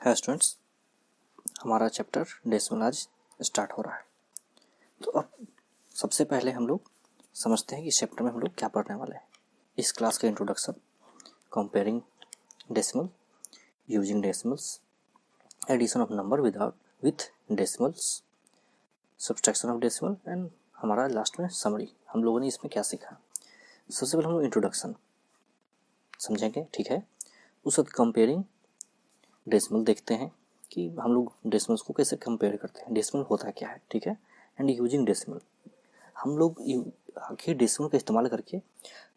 है स्टूडेंट्स, हमारा chapter decimal आज स्टार्ट हो रहा है। तो अब सबसे पहले हम लोग समझते हैं कि इस चैप्टर में हम लोग क्या पढ़ने वाले हैं। इस क्लास का introduction, comparing decimal, using decimals, addition of number with decimals, subtraction of decimal and हमारा लास्ट में समरी। हम लोगों ने इसमें क्या सीखा। सबसे पहले हम लोग इंट्रोडक्शन समझेंगे, ठीक है। उस वक्त कंपेयरिंग डेसिमल देखते हैं कि हम लोग डेसिमल्स को कैसे कंपेयर करते हैं, डेसिमल होता क्या है, ठीक है। एंड यूजिंग डेसिमल, हम लोग आखिर डेसिमल का इस्तेमाल करके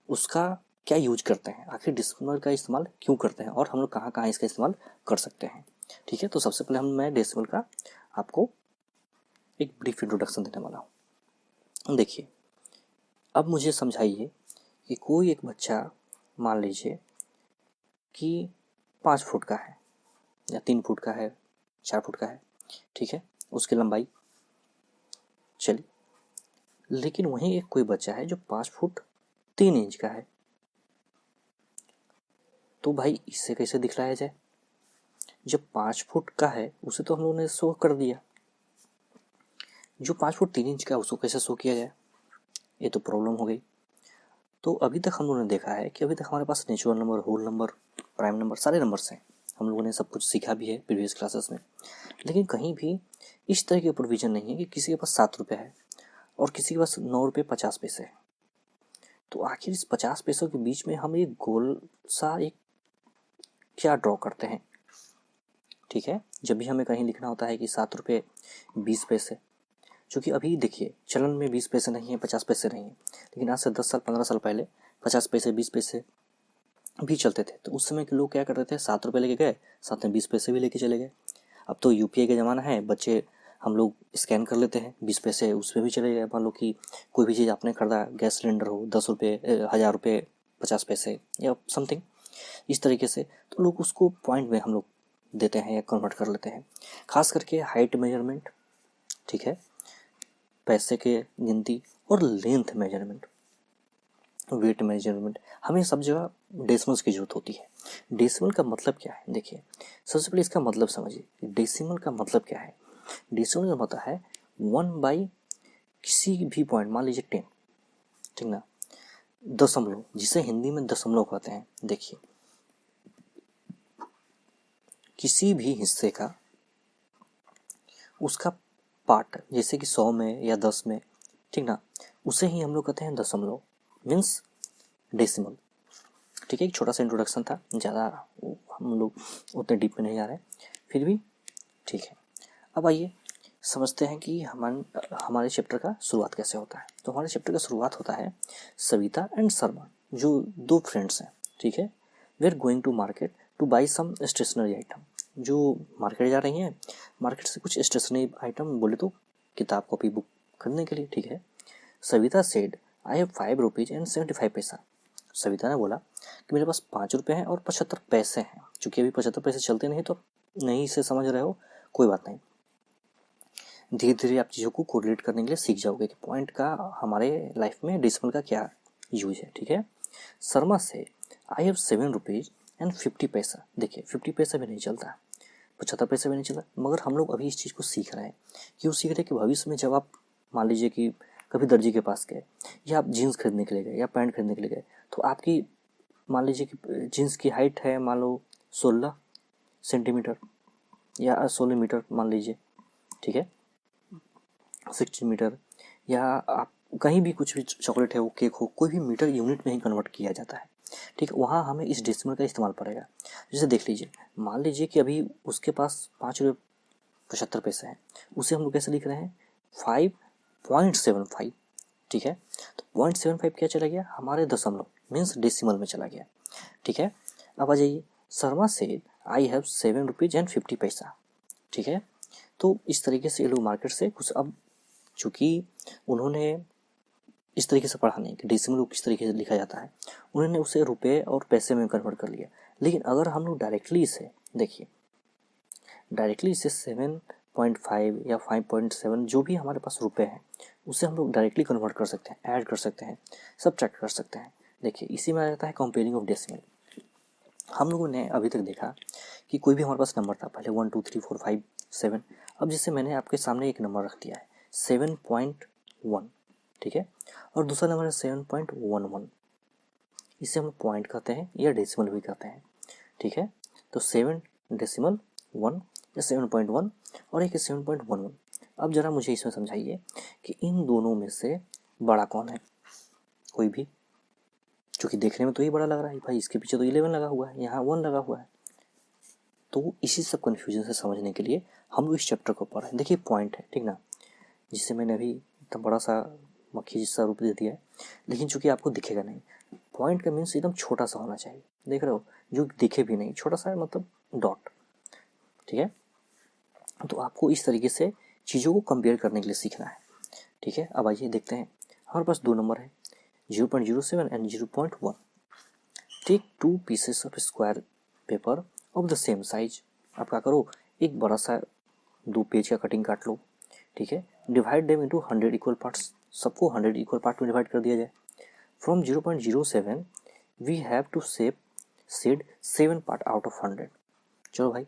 उसका क्या यूज करते हैं, आखिर डेसिमल का इस्तेमाल क्यों करते हैं और हम लोग कहाँ कहाँ इसका इस्तेमाल कर सकते हैं, ठीक है। तो सबसे पहले मैं डेसिमल का आपको एक ब्रीफ इंट्रोडक्शन देने वाला हूँ। देखिए, अब मुझे समझाइए कि कोई एक बच्चा मान लीजिए कि 5 फुट का है या 3 फुट का है, 4 फुट का है, ठीक है, उसकी लंबाई चलिए। लेकिन वहीं एक कोई बच्चा है जो 5 फुट 3 इंच का है, तो भाई इससे कैसे दिखलाया जाए। जब 5 फुट का है उसे तो हम लोगों ने शो कर दिया, जो 5 फुट 3 इंच का है उसको कैसे शो किया जाए, ये तो प्रॉब्लम हो गई। तो अभी तक हम लोगों ने देखा है कि अभी तक हमारे पास natural number, whole number, prime number, सारे नंबर्स हैं। हम लोगों ने सब कुछ सीखा भी है प्रीवियस क्लासेस में, लेकिन कहीं भी इस तरह की प्रोविजन नहीं है कि किसी के पास 7 रुपये है और किसी के पास 9 रुपये 50 पैसे है। तो आखिर इस 50 पैसों के बीच में हम एक गोल सा एक क्या ड्रॉ करते हैं, ठीक है। जब भी हमें कहीं लिखना होता है कि 7 रुपये 20 पैसे, क्योंकि अभी देखिए चलन में 20 पैसे नहीं है, 50 पैसे नहीं है, लेकिन आज से 10 साल 15 साल पहले 50 पैसे 20 पैसे भी चलते थे। तो उस समय के लोग क्या करते थे, 7 रुपये लेके गए, साथ में 20 पैसे भी लेके चले गए। अब तो UPI का ज़माना है, बच्चे हम लोग स्कैन कर लेते हैं, 20 पैसे उसमें भी चले गए। मान लो कि कोई भी चीज़ आपने खरीदा, गैस सिलेंडर हो, 10 रुपये 1000 रुपये 50 पैसे या समथिंग इस तरीके से, तो लोग उसको पॉइंट में हम लोग देते हैं या कन्वर्ट कर लेते हैं। खास करके हाइट मेजरमेंट, ठीक है, पैसे के गिनती और लेंथ मेजरमेंट, वेट मेजरमेंट, हमें सब जगह डेसिमल्स की जरूरत होती है। डेसिमल का मतलब क्या है, देखिए सबसे पहले इसका मतलब समझिए। डेसिमल का मतलब क्या है, डेसिमल का मतलब है 1/, किसी भी पॉइंट, मान लीजिए 10, ठीक ना, दशमलव, जिसे हिंदी में दशमलव कहते हैं। देखिए, किसी भी हिस्से का उसका पार्ट, जैसे कि 100 में या 10 में, ठीक ना, उसे ही हम लोग कहते हैं दशमलव, मीन्स डेसिमल, ठीक है। एक छोटा सा इंट्रोडक्शन था, ज़्यादा हम लोग उतने डीप में नहीं जा रहे, फिर भी ठीक है। अब आइए समझते हैं कि हमारे चैप्टर का शुरुआत कैसे होता है। तो हमारे चैप्टर का शुरुआत होता है, सविता एंड शर्मा जो 2 फ्रेंड्स हैं, ठीक है, they are going to market to buy some stationery item. जो मार्केट जा रही हैं, मार्केट से कुछ स्टेशनरी आइटम, बोले तो किताब कॉपी बुक खरीदने के लिए, ठीक है। Savita said, I have 5 rupees and 75 पैसा। सविता ने बोला कि मेरे पास 5 रुपये हैं और 75 पैसे हैं। चूँकि अभी 75 पैसे चलते नहीं तो नहीं से समझ रहे हो, कोई बात नहीं, धीरे धीरे आप चीज़ों को कोरिलेट करने के लिए सीख जाओगे कि पॉइंट का हमारे लाइफ में डेसिमल का क्या यूज है, ठीक है। शर्मा से, आई हैव 7 रुपीज एंड 50 पैसा। देखिए 50 पैसा भी नहीं चलता, 75 पैसे भी नहीं चलता, मगर हम लोग अभी इस चीज़ को सीख रहे हैं। क्यों सीख रहे हैं कि भविष्य में जब आप मान लीजिए कि कभी दर्जी के पास गए, या आप जीन्स खरीदने के लिए गए या पैंट खरीदने के लिए गए, तो आपकी मान लीजिए कि जीन्स की हाइट है मान लो 16 सेंटीमीटर या 16 मीटर मान लीजिए, ठीक है, 16 मीटर, या आप कहीं भी कुछ भी चॉकलेट है वो, केक हो, कोई भी मीटर यूनिट में ही कन्वर्ट किया जाता है, ठीक है। वहाँ हमें इस डेसिमल का इस्तेमाल पड़ेगा। जैसे देख लीजिए, मान लीजिए कि अभी उसके पास 5 रुपये 75 पैसे हैं, उसे हम लोग कैसे लिख रहे हैं, 5.75, ठीक है। तो 0.75 क्या चला गया, हमारे दशमलव मीन्स डेसिमल में चला गया, ठीक है। अब आ जाइए, Sharma said I have 7 rupees and 50 पैसा, ठीक है। तो इस तरीके से ये लोग मार्केट से कुछ, अब चूँकि उन्होंने इस तरीके से पढ़ा नहीं कि डेसिमल को किस तरीके से लिखा जाता है, उन्होंने उसे रुपए और पैसे में कन्वर्ट कर लिया। लेकिन अगर हम लोग डायरेक्टली इसे देखिए, डायरेक्टली इसे 7.5 या 5.7 जो भी हमारे पास रुपए हैं, उसे हम लोग डायरेक्टली कन्वर्ट कर सकते हैं, ऐड कर सकते हैं, सब्ट्रैक्ट कर सकते हैं। देखिए इसी में आ जाता है कंपेयरिंग ऑफ डेसिमल। हम लोगों ने अभी तक देखा कि कोई भी हमारे पास नंबर था, पहले 1 2 3 4 5 7, अब जैसे मैंने आपके सामने एक नंबर रख दिया है 7.1, ठीक है, और दूसरा नंबर है 7.11, इसे हम पॉइंट कहते हैं या डेसिमल भी कहते हैं, ठीक है। तो 7.1 या 7.1 और एक 7.11। अब ज़रा मुझे इसमें समझाइए कि इन दोनों में से बड़ा कौन है, कोई भी, क्योंकि देखने में तो ये बड़ा लग रहा है भाई, इसके पीछे तो 11 लगा हुआ है, यहाँ 1 लगा हुआ है। तो इसी सब कन्फ्यूजन से समझने के लिए हम लोग इस चैप्टर को पढ़ रहे हैं। देखिए पॉइंट है, ठीक ना, जिससे मैंने अभी इतना बड़ा सा मक्खी जैसा रूप दे दिया है, लेकिन चूंकि आपको दिखेगा नहीं, पॉइंट का मीन्स एकदम छोटा सा होना चाहिए, देख रहे हो, जो दिखे भी नहीं, छोटा सा मतलब डॉट, ठीक है। तो आपको इस तरीके से चीज़ों को कंपेयर करने के लिए सीखना है, ठीक है। अब आइए देखते हैं, हमारे पास दो नंबर है 0.07 and 0.1। Take 2 pieces of square paper of the same size. आप क्या करो, एक बड़ा सा 2 पेज का कटिंग काट लो, ठीक है, divide them into 100 equal parts, सबको 100 इक्वल पार्ट में डिवाइड कर दिया जाए। From 0.07 we have to said 7 part out of 100। चलो भाई,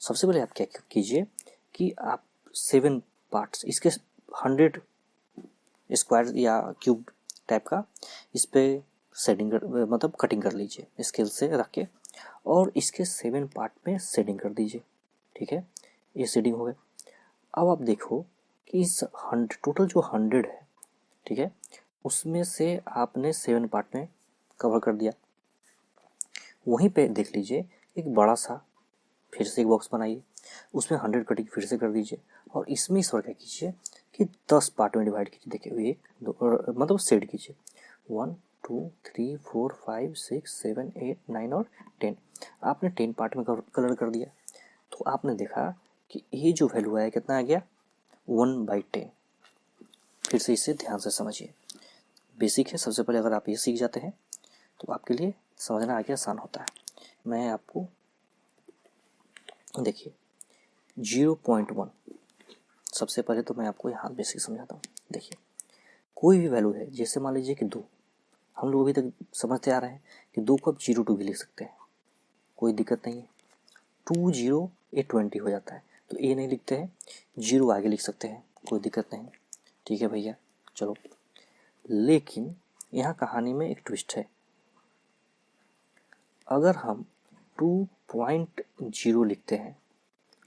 सबसे पहले आप क्या कीजिए कि आप 7 पार्ट्स इसके 100 स्क्वायर या क्यूब टाइप का इस पर शेडिंग मतलब कटिंग कर लीजिए स्केल से रख के, और इसके 7 पार्ट में शेडिंग कर दीजिए, ठीक है, ये शेडिंग हो गए। अब आप देखो कि इस 100 टोटल जो 100 है, ठीक है, उसमें से आपने 7 पार्ट में कवर कर दिया। वहीं पे देख लीजिए एक बड़ा सा फिर से एक बॉक्स बनाइए, उसमें 100 कटिंग फिर से कर दीजिए, और इसमें इस बार क्या कीजिए कि 10 पार्ट में डिवाइड कीजिए। देखिए 1 2 मतलब शेड कीजिए 1 2 3 4 5 6 7 8 9 और 10। आपने 10 पार्ट में कलर कर दिया, तो आपने देखा कि ये जो वैल्यू आया कितना आ गया 1/10। फिर से इसे ध्यान से समझिए, बेसिक है, सबसे पहले अगर आप ये सीख जाते हैं तो आपके लिए समझना आगे आसान होता है। मैं आपको देखिए 0.1, सबसे पहले तो मैं आपको यहाँ बेसिक समझाता हूँ। देखिए कोई भी वैल्यू है, जैसे मान लीजिए कि 2, हम लोग अभी तक समझते आ रहे हैं कि 2 को आप 0 भी लिख सकते हैं, कोई दिक्कत नहीं है। 2 0 ये 20 हो जाता है, तो ए नहीं लिखते हैं, 0 आगे लिख सकते हैं, कोई दिक्कत नहीं, ठीक है भैया। चलो, लेकिन यहाँ कहानी में एक ट्विस्ट है। अगर हम 2.0 लिखते हैं,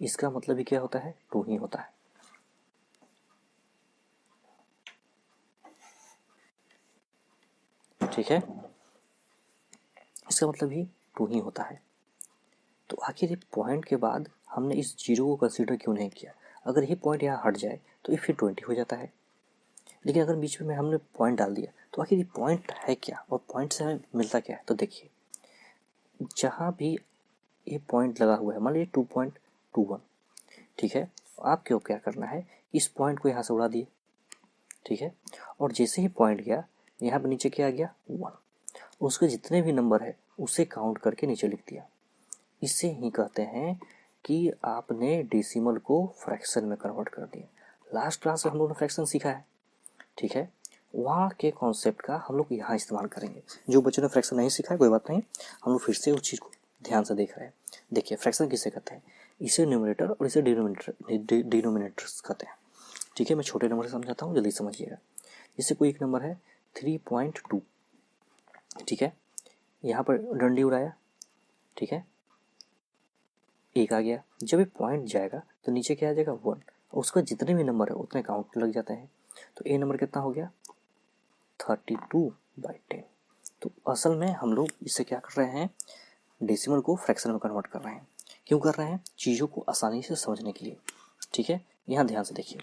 इसका मतलब ही क्या होता है, 2 ही होता है, ठीक है, इसका मतलब ही 2 ही होता है। तो आखिर ये पॉइंट के बाद हमने इस 0 को कंसीडर क्यों नहीं किया? अगर ये पॉइंट यहाँ हट जाए तो ये फिर 20 हो जाता है, लेकिन अगर बीच में हमने पॉइंट डाल दिया तो आखिर ये पॉइंट है क्या, और पॉइंट से हमें मिलता क्या है? तो देखिए जहाँ भी ये पॉइंट लगा हुआ है, मान लीजिए 2.21, ठीक है, आपको क्या करना है, इस पॉइंट को यहाँ से उड़ा दिए, ठीक है, और जैसे ही पॉइंट गया यहाँ पे नीचे क्या आ गया 1, उसके जितने भी नंबर है उसे काउंट करके नीचे लिख दिया। इसे ही कहते हैं कि आपने डेसिमल को फ्रैक्शन में कन्वर्ट कर दिया। लास्ट क्लास में हम लोगों ने फ्रैक्शन सीखा है, ठीक है, वहाँ के कॉन्सेप्ट का हम लोग यहाँ इस्तेमाल करेंगे। जो बच्चों ने फ्रैक्शन नहीं सीखा है कोई बात नहीं, हम लोग फिर से उस चीज़ को ध्यान से देख रहे हैं। देखिए फ्रैक्शन किसे कहते हैं, इसे न्यूमरेटर और इसे डिनोमिनेटर्स कहते हैं, ठीक है। मैं छोटे नंबर से समझाता हूँ, जल्दी समझिएगा। जैसे कोई एक नंबर है 3.2, ठीक है, यहाँ पर डंडी उड़ाया, ठीक है, एक आ गया, जब ये पॉइंट जाएगा तो नीचे क्या आ जाएगा 1, और उसका जितने भी नंबर है उतने काउंट लग जाते हैं। तो ए नंबर कितना हो गया 32/10। तो असल में हम लोग इससे क्या कर रहे हैं, डेसिमल को फ्रैक्शन में कन्वर्ट कर रहे हैं। क्यों कर रहे हैं, चीज़ों को आसानी से समझने के लिए, ठीक है। यहाँ ध्यान से देखिए,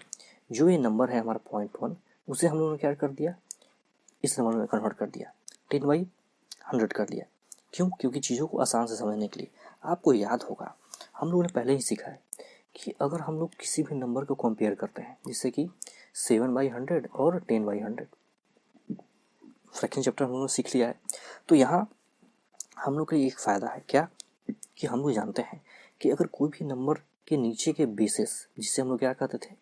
जो ये नंबर है हमारा 0.1, उसे हम लोगों ने क्या कर दिया, इस नंबर में कन्वर्ट कर दिया, 10/100 कर दिया। क्यों, क्योंकि चीज़ों को आसान से समझने के लिए। आपको याद होगा हम लोगों ने पहले ही सीखा है कि अगर हम लोग किसी भी नंबर को कंपेयर करते हैं, जैसे कि 7/100 और 10/100, फ्रैक्शन चैप्टर हम लोगों ने सीख लिया है, तो यहाँ हम लोग का एक फ़ायदा है क्या, कि हम लोग जानते हैं कि अगर कोई भी नंबर के नीचे के बेसिस, जिसे हम लोग क्या कहते थे,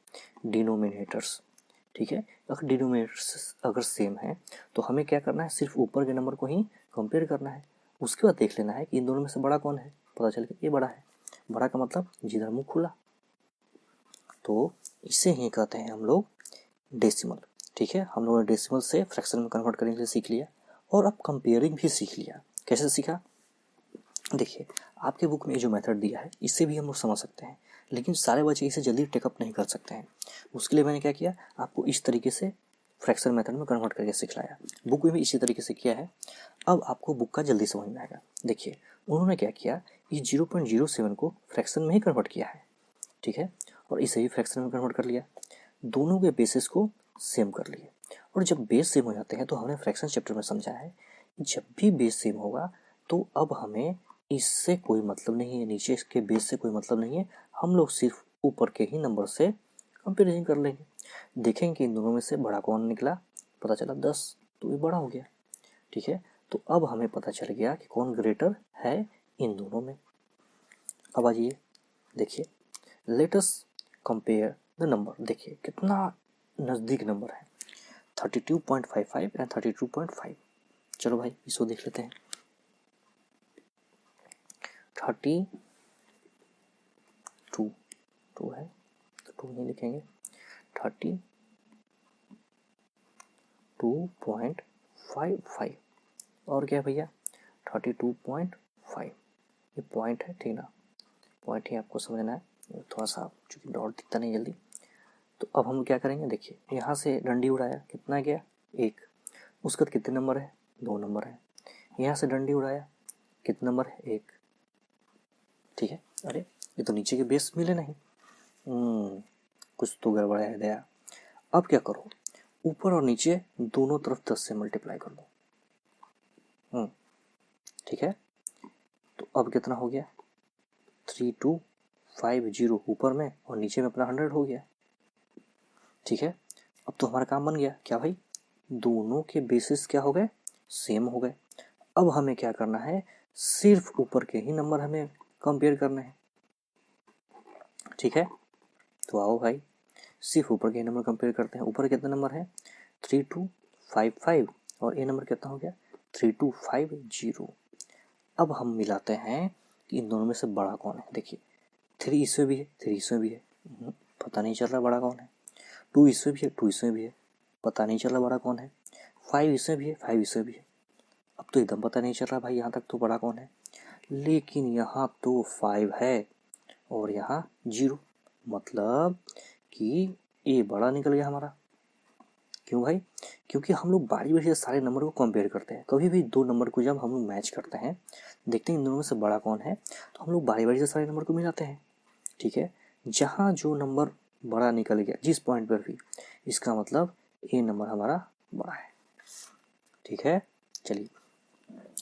डिनोमिनेटर्स, ठीक है, अगर डिनोमिनेटर्स अगर सेम है तो हमें क्या करना है, सिर्फ ऊपर के नंबर को ही कंपेयर करना है। उसके बाद देख लेना है कि इन दोनों में से बड़ा कौन है। पता चल गया ये बड़ा है। बड़ा का मतलब जिधर मुंह खुला, तो इसे ही कहते हैं हम लोग डेसिमल। ठीक है, हम लोगों ने डेसिमल से फ्रैक्शन में कन्वर्ट करने के लिए सीख लिया, और अब कंपेयरिंग भी सीख लिया। कैसे सीखा? देखिए, आपके बुक में जो मेथड दिया है इससे भी हम लोग समझ सकते हैं, लेकिन सारे बच्चे इसे जल्दी टेकअप नहीं कर सकते हैं। उसके लिए मैंने क्या किया, आपको इस तरीके से फ्रैक्शन मेथड में कन्वर्ट करके सिखलाया। बुक में भी इसी तरीके से किया है। अब आपको बुक का जल्दी समझ में आएगा। देखिए, उन्होंने क्या किया, इस 0.07 को फ्रैक्शन में ही कन्वर्ट किया है। ठीक है, और इसे भी फ्रैक्शन में कन्वर्ट कर लिया। दोनों के बेसिस को सेम कर लिए, और जब बेस सेम हो जाते हैं तो हमने फ्रैक्शन चैप्टर में समझा है, जब भी बेस सेम होगा तो अब हमें इससे कोई मतलब नहीं है, नीचे इसके बेस से कोई मतलब नहीं है, हम लोग सिर्फ ऊपर के ही नंबर से कंपेरिजन कर लेंगे। देखेंगे कि इन दोनों में से बड़ा कौन निकला, पता चला 10, तो ये बड़ा हो गया। ठीक है, तो अब हमें पता चल गया कि कौन ग्रेटर है इन दोनों में। अब आइए देखिए, let us compare the number. देखिए कितना नज़दीक नंबर है, 32.55 एंड 32.5। चलो भाई इसको देख लेते हैं। 32 है तो 2 नहीं लिखेंगे, 32.55 और क्या भैया 32.5। ये पॉइंट है, ठीक ना, पॉइंट ही आपको समझना है। थोड़ा सा चूँकि डॉट दिखता नहीं जल्दी, तो अब हम क्या करेंगे, देखिए यहाँ से डंडी उड़ाया, कितना गया 1, उसके बाद कितने नंबर है 2 नंबर है। यहाँ से डंडी उड़ाया, कितने नंबर है 1। ठीक है, अरे ये तो नीचे के बेस मिले नहीं, कुछ तो गड़बड़ है दया। अब क्या करो, ऊपर और नीचे दोनों तरफ 10 से मल्टीप्लाई कर दो। ठीक है, तो अब कितना हो गया 3250 ऊपर में, और नीचे में अपना 100 हो गया। ठीक है, अब तो हमारा काम बन गया क्या भाई, दोनों के बेसिस क्या हो गए, सेम हो गए। अब हमें क्या करना है, सिर्फ ऊपर के ही नंबर हमें कंपेयर करने हैं। ठीक है, तो आओ भाई सिर्फ ऊपर के नंबर कंपेयर करते हैं। ऊपर कितने नंबर है 3255, और ये नंबर कितना हो गया 3250। अब हम मिलाते हैं कि इन दोनों में से बड़ा कौन है। देखिए 3 इसमें भी है, 3 इसमें भी है, पता नहीं चल रहा बड़ा कौन है। 2 इसमें भी है, 2 इसमें भी है, पता नहीं चल रहा बड़ा कौन है। 5 इसमें भी है, 5 इसमें भी है, अब तो एकदम पता नहीं चल रहा भाई यहाँ तक तो बड़ा कौन है। लेकिन यहाँ तो 5 है और यहाँ 0, मतलब कि ये बड़ा निकल गया हमारा। क्यों भाई, क्योंकि हम लोग बारी बारी से सारे नंबर को कंपेयर करते हैं। कभी भी 2 नंबर को जब हम लोग मैच करते हैं, देखते हैं इन दोनों में से बड़ा कौन है, तो हम लोग बारी बारी से सारे नंबर को मिलाते हैं। ठीक है, जहाँ जो नंबर बड़ा निकल गया जिस पॉइंट पर भी, इसका मतलब ये नंबर हमारा बड़ा है। ठीक है, चलिए,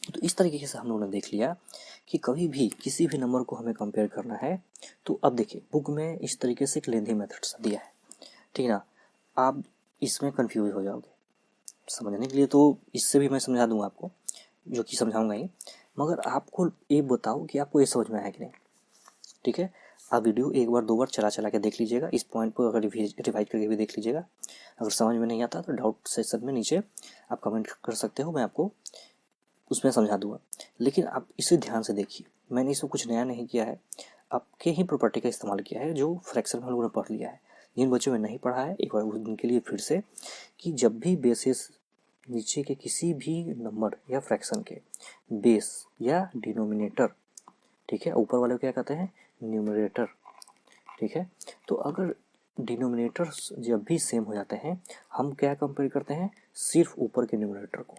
तो इस तरीके से हम लोगों ने देख लिया कि कभी भी किसी भी नंबर को हमें कंपेयर करना है। तो अब देखिए बुक में इस तरीके से एक लेंथी मेथड दिया है, ठीक ना, आप इसमें कंफ्यूज हो जाओगे समझने के लिए, तो इससे भी मैं समझा दूंगा आपको, जो कि समझाऊंगा ही, मगर आपको ये बताओ कि आपको ये समझ में आया कि नहीं। ठीक है, आप वीडियो एक बार 2 बार चला के देख लीजिएगा, इस पॉइंट को अगर रिवाइज करके भी देख लीजिएगा। अगर समझ में नहीं आता तो डाउट सेक्शन में नीचे आप कमेंट कर सकते हो, मैं आपको उसमें समझा दूंगा। लेकिन आप इसे ध्यान से देखिए, मैंने इसमें कुछ नया नहीं किया है, आपके ही प्रॉपर्टी का इस्तेमाल किया है जो फ्रैक्शन में हम लोगों ने पढ़ लिया है। जिन बच्चों ने नहीं पढ़ा है एक बार उनके लिए फिर से, कि जब भी बेसिस नीचे के किसी भी नंबर या फ्रैक्शन के बेस या डिनोमिनेटर, ठीक है, ऊपर वाले को क्या कहते हैं न्यूमरेटर। ठीक है, तो अगर डिनोमिनेटर जब भी सेम हो जाते हैं, हम क्या कंपेयर करते हैं, सिर्फ ऊपर के न्यूमरेटर को।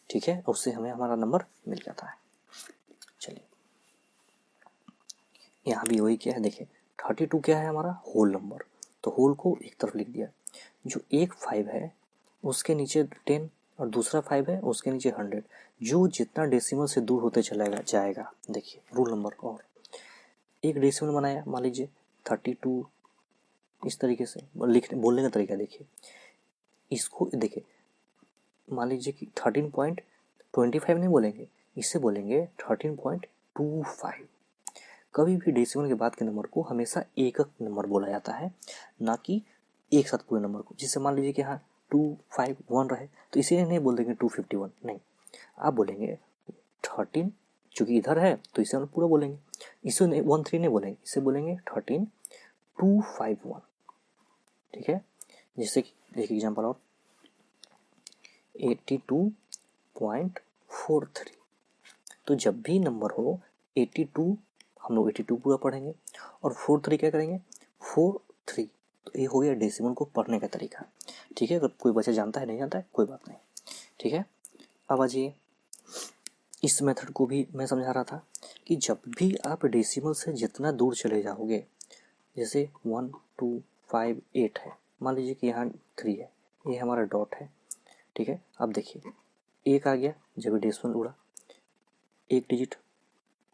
ठीक है, उससे हमें हमारा नंबर मिल जाता है। चलिए, यहाँ भी वही क्या है, देखिए 32 क्या है हमारा होल नंबर, तो होल को एक तरफ लिख दिया। जो एक 5 है उसके नीचे 10 और दूसरा 5 है उसके नीचे 100, जो जितना डेसिमल से दूर होते चला जाएगा। देखिए रूल नंबर, और एक डेसिमल बनाया मान लीजिए 32, इस तरीके से बोलने का तरीका देखिए, इसको देखिए मान लीजिए कि 13.25 नहीं बोलेंगे, इससे बोलेंगे 13.25। कभी भी डेसिमल के बाद के नंबर को हमेशा एक नंबर बोला जाता है, ना कि एक साथ पूरे नंबर को। जिससे मान लीजिए कि हाँ 251 रहे तो इसीलिए नहीं बोल देंगे 251, नहीं, आप बोलेंगे 13, चूँकि इधर है तो इसे हम पूरा बोलेंगे, इसे 13 नहीं बोलेंगे, इसे बोलेंगे 13251। ठीक है, जैसे कि एक एग्जाम्पल और 82.43। तो जब भी नंबर हो 82, हम लोग 82 पूरा पढ़ेंगे, और 43 क्या करेंगे, 43। तो ये हो गया डेसिमल को पढ़ने का तरीका। ठीक है, अगर कोई बच्चा जानता है नहीं जानता है कोई बात नहीं। ठीक है, अब आ जाइए, इस मेथड को भी मैं समझा रहा था कि जब भी आप डेसिमल से जितना दूर चले जाओगे, जैसे 1 2 5 8 है, मान लीजिए कि यहाँ 3 है, ये हमारा डॉट है। ठीक है, अब देखिए एक आ गया, जब डेसिमल उड़ा, एक डिजिट,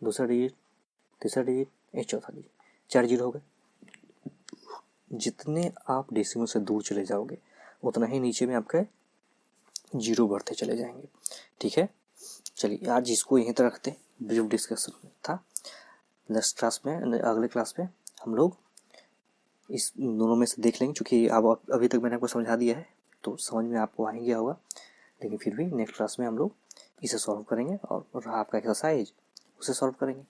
दूसरा डिजिट, तीसरा डिजिट, एक चौथा डिजिट, 4 जीरो हो गए। जितने आप डेसिमल से दूर चले जाओगे उतना ही नीचे में आपका जीरो बढ़ते चले जाएंगे। ठीक है, चलिए आज इसको यहीं तक रखते, ब्रीफ डिस्कशन था। नेक्स्ट क्लास में, अगले क्लास में हम लोग इस दोनों में से देख लेंगे, क्योंकि अब अभी तक मैंने आपको समझा दिया है तो समझ में आपको आ ही गया होगा, लेकिन फिर भी नेक्स्ट क्लास में हम लोग इसे सॉल्व करेंगे और रहा आपका एक्सरसाइज उसे सॉल्व करेंगे।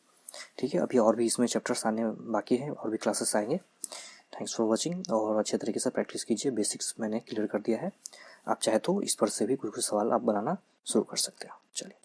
ठीक है, अभी और भी इसमें चैप्टर्स आने बाकी हैं और भी क्लासेस आएंगे। थैंक्स फॉर वॉचिंग, और अच्छे तरीके से प्रैक्टिस कीजिए। बेसिक्स मैंने क्लियर कर दिया है, आप चाहे तो इस पर से भी कुछ कुछ सवाल आप बनाना शुरू कर सकते हो। चलिए।